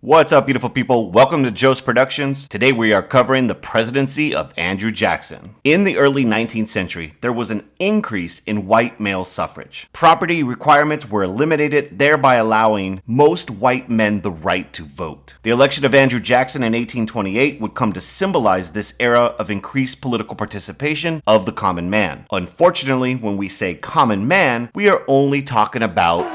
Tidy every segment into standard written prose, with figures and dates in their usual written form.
What's up, beautiful people? Welcome to Joe's Productions. Today we are covering the Presidency of Andrew Jackson. In the early 19th century, there was an increase in white male suffrage. Property requirements were eliminated, thereby allowing most white men the right to vote. The election of Andrew Jackson in 1828 would come to symbolize this era of increased political participation of the common man. Unfortunately, when we say common man, we are only talking about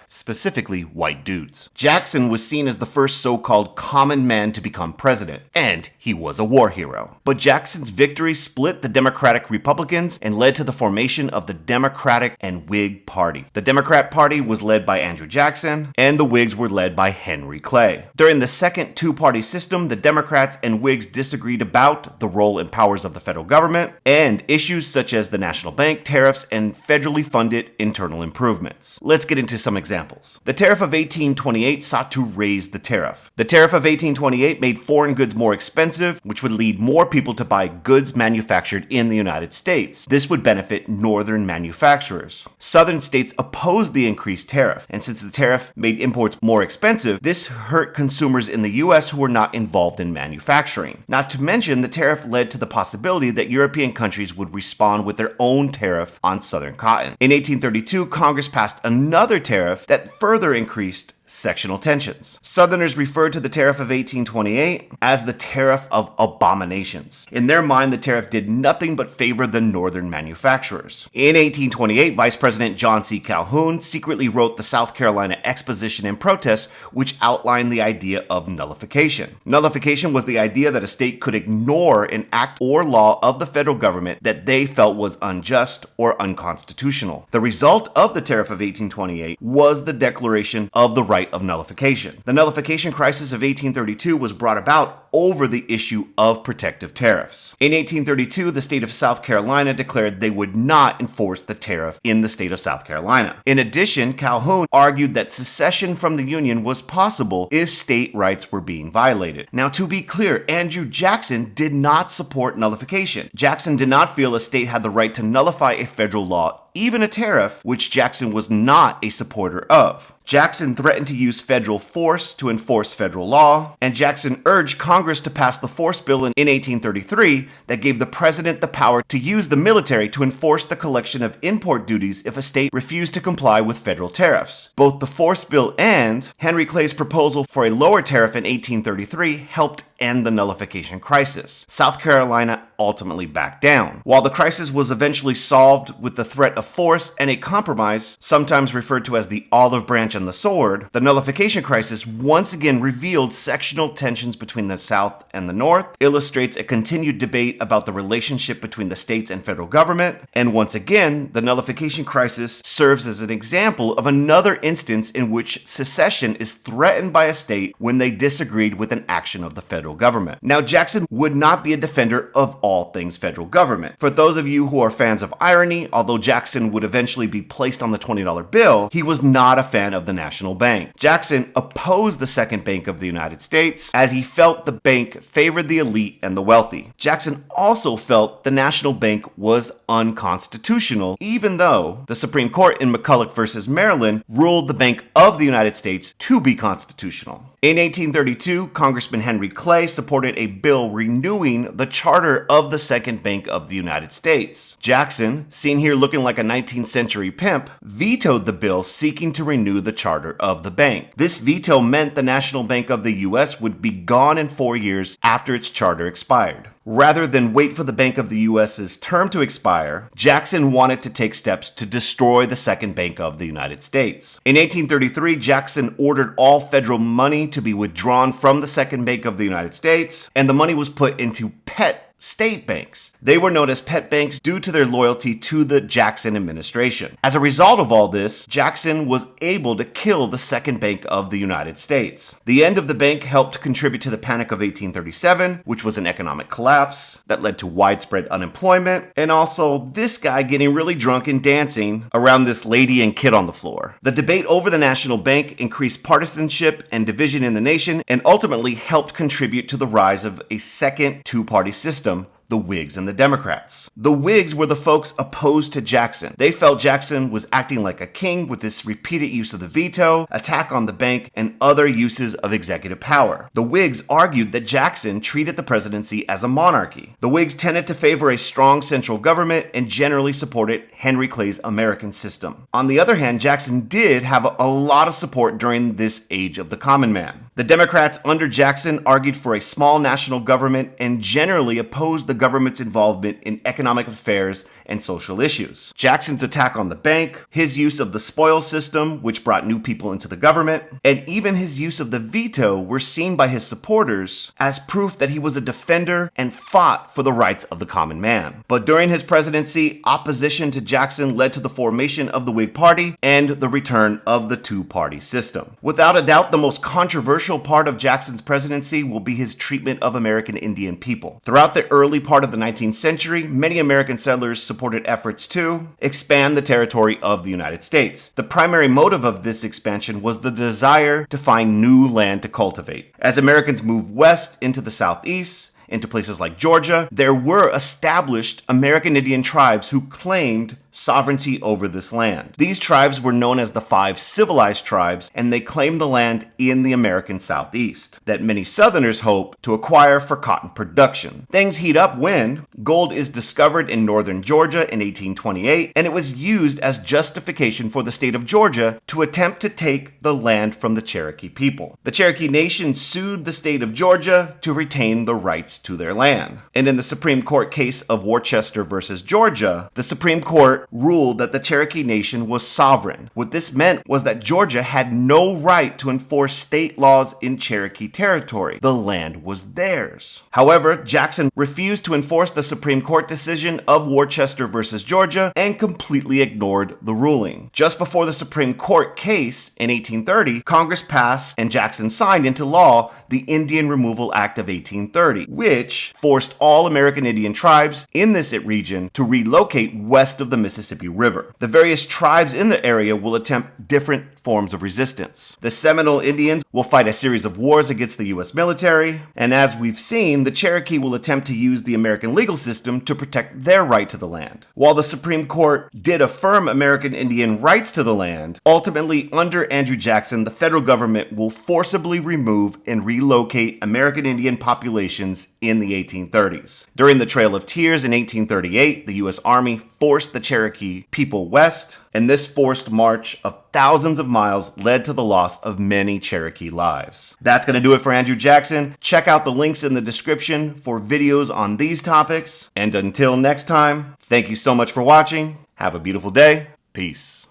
specifically white dudes. Jackson was seen as the first so-called common man to become president, and he was a war hero. But Jackson's victory split the Democratic Republicans and led to the formation of the Democratic and Whig Party. The Democrat Party was led by Andrew Jackson, and the Whigs were led by Henry Clay. During the second two-party system, the Democrats and Whigs disagreed about the role and powers of the federal government and issues such as the national bank, tariffs, and federally funded internal improvements. Let's get into some examples. The Tariff of 1828 sought to raise the tariff. The Tariff of 1828 made foreign goods more expensive, which would lead more people to buy goods manufactured in the United States. This would benefit northern manufacturers. Southern states opposed the increased tariff, and since the tariff made imports more expensive, this hurt consumers in the U.S. who were not involved in manufacturing. Not to mention, the tariff led to the possibility that European countries would respond with their own tariff on Southern cotton. In 1832, Congress passed another tariff that further increased sectional tensions. Southerners referred to the Tariff of 1828 as the Tariff of Abominations. In their mind, the tariff did nothing but favor the northern manufacturers. In 1828, Vice President John C. Calhoun secretly wrote the South Carolina Exposition and Protest, which outlined the idea of nullification. Nullification was the idea that a state could ignore an act or law of the federal government that they felt was unjust or unconstitutional. The result of the Tariff of 1828 was the declaration of the right of nullification. The Nullification Crisis of 1832 was brought about over the issue of protective tariffs. In 1832, the state of South Carolina declared they would not enforce the tariff in the state of South Carolina. In addition, Calhoun argued that secession from the Union was possible if state rights were being violated. Now, to be clear, Andrew Jackson did not support nullification. Jackson did not feel a state had the right to nullify a federal law, even a tariff, which Jackson was not a supporter of. Jackson threatened to use federal force to enforce federal law, and Jackson urged Congress to pass the Force Bill in 1833 that gave the president the power to use the military to enforce the collection of import duties if a state refused to comply with federal tariffs. Both the Force Bill and Henry Clay's proposal for a lower tariff in 1833 helped end the Nullification Crisis. South Carolina ultimately backed down. While the crisis was eventually solved with the threat of force and a compromise, sometimes referred to as the olive branch and the sword, the Nullification Crisis once again revealed sectional tensions between the South and the North, illustrates a continued debate about the relationship between the states and federal government, and once again, the Nullification Crisis serves as an example of another instance in which secession is threatened by a state when they disagreed with an action of the federal government. Now, Jackson would not be a defender of all things federal government. For those of you who are fans of irony, although Jackson would eventually be placed on the $20 bill, he was not a fan of the national bank. Jackson opposed the second bank of the United States as he felt the bank favored the elite and the wealthy. Jackson also felt the national bank was unconstitutional, even though the Supreme Court in McCulloch versus Maryland ruled the Bank of the United States to be constitutional. In 1832, Congressman Henry Clay supported a bill renewing the charter of the Second Bank of the United States. Jackson, seen here looking like a 19th century pimp, vetoed the bill seeking to renew the charter of the bank. This veto meant the National Bank of the U.S. would be gone in 4 years after its charter expired. Rather than wait for the Bank of the U.S.'s term to expire, Jackson wanted to take steps to destroy the Second Bank of the United States. In 1833, Jackson ordered all federal money to be withdrawn from the Second Bank of the United States, and the money was put into pet state banks. They were known as pet banks due to their loyalty to the Jackson administration. As a result of all this, Jackson was able to kill the Second Bank of the United States. The end of the bank helped contribute to the Panic of 1837, which was an economic collapse that led to widespread unemployment, and also this guy getting really drunk and dancing around this lady and kid on the floor. The debate over the national bank increased partisanship and division in the nation, and ultimately helped contribute to the rise of a second two-party system the Whigs and the Democrats. The Whigs were the folks opposed to Jackson. They felt Jackson was acting like a king with this repeated use of the veto, attack on the bank, and other uses of executive power. The Whigs argued that Jackson treated the presidency as a monarchy. The Whigs tended to favor a strong central government and generally supported Henry Clay's American system. On the other hand, Jackson did have a lot of support during this age of the common man. The Democrats under Jackson argued for a small national government and generally opposed the government's involvement in economic affairs and social issues. Jackson's attack on the bank, his use of the spoil system, which brought new people into the government, and even his use of the veto were seen by his supporters as proof that he was a defender and fought for the rights of the common man. But during his presidency, opposition to Jackson led to the formation of the Whig Party and the return of the two-party system. Without a doubt, the most controversial part of Jackson's presidency will be his treatment of American Indian people. Throughout the early part of the 19th century, many American settlers supported efforts to expand the territory of the United States. The primary motive of this expansion was the desire to find new land to cultivate. As Americans moved west into the southeast, into places like Georgia, there were established American Indian tribes who claimed sovereignty over this land. These tribes were known as the Five Civilized Tribes, and they claimed the land in the American Southeast that many Southerners hoped to acquire for cotton production. Things heat up when gold is discovered in northern Georgia in 1828, and it was used as justification for the state of Georgia to attempt to take the land from the Cherokee people. The Cherokee Nation sued the state of Georgia to retain the rights to their land. And in the Supreme Court case of Worcester versus Georgia, the Supreme Court ruled that the Cherokee Nation was sovereign. What this meant was that Georgia had no right to enforce state laws in Cherokee territory. The land was theirs. However, Jackson refused to enforce the Supreme Court decision of Worcester versus Georgia and completely ignored the ruling. Just before the Supreme Court case in 1830, Congress passed and Jackson signed into law the Indian Removal Act of 1830, which forced all American Indian tribes in this region to relocate west of the Mississippi River. The various tribes in the area will attempt different forms of resistance. The Seminole Indians will fight a series of wars against the U.S. military, and as we've seen, the Cherokee will attempt to use the American legal system to protect their right to the land. While the Supreme Court did affirm American Indian rights to the land, ultimately under Andrew Jackson, the federal government will forcibly remove and relocate American Indian populations in the 1830s. During the Trail of Tears in 1838, the U.S. Army forced the Cherokee people west, and this forced march of thousands of miles led to the loss of many Cherokee lives. That's going to do it for Andrew Jackson. Check out the links in the description for videos on these topics. And until next time, thank you so much for watching. Have a beautiful day. Peace.